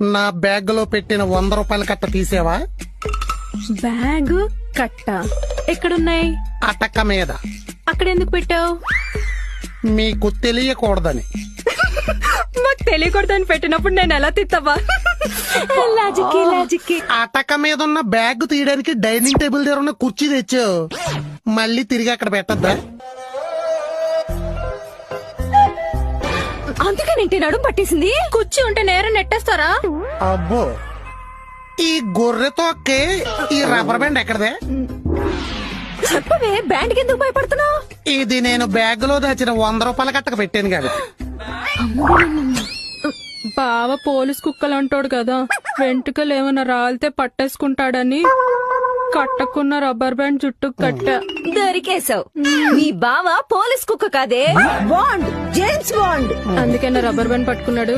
నా బ్యాగ్ లో పెట్టిన 100 రూపాయల కట్ట తీసేవా? బ్యాగ్ కట్ట ఎక్కడున్నాయి? అటక మీద. అక్కడ ఎందుకు పెట్టావు? మీకు తెలియకూడదని. మాకు తెలియకూడదని పెట్టినప్పుడు నేను ఎలా తిత్తవా? లాజిక్. అటక మీద ఉన్న బ్యాగ్ తీయడానికి డైనింగ్ టేబుల్ దగ్గర ఉన్న కుర్చీ తెచ్చావు, మళ్ళీ తిరిగి అక్కడ పెట్టద్దా? అందుకేనంటే నడుం పట్టేసింది. కుర్చీ ఉంటే నేరం నెట్టేస్తారా? అబ్బో, ఈ గొర్రెతో ఈ రబ్బర్ బ్యాండ్ ఎక్కడదే? చెప్పవే, బ్యాండ్ ఎందుకు భయపడుతున్నావు? ఇది నేను బ్యాగ్ లో దాచిన 100 రూపాయల కట్టకు పెట్టాను కాబట్టి. బావ పోలీస్ కుక్కలు అంటాడు కదా, వెంట్రుకలు ఏమైనా రాలితే పట్టేసుకుంటాడని కట్టకున్న రబ్బర్ బ్యాండ్ చుట్టూ కట్ట. దొరికేశావు. నీ బావ పోలీస్ కుక్క కాదే, బాండ్, జేమ్స్ బాండ్. అందుకే నా రబ్బర్ బ్యాండ్ పట్టుకున్నాడు.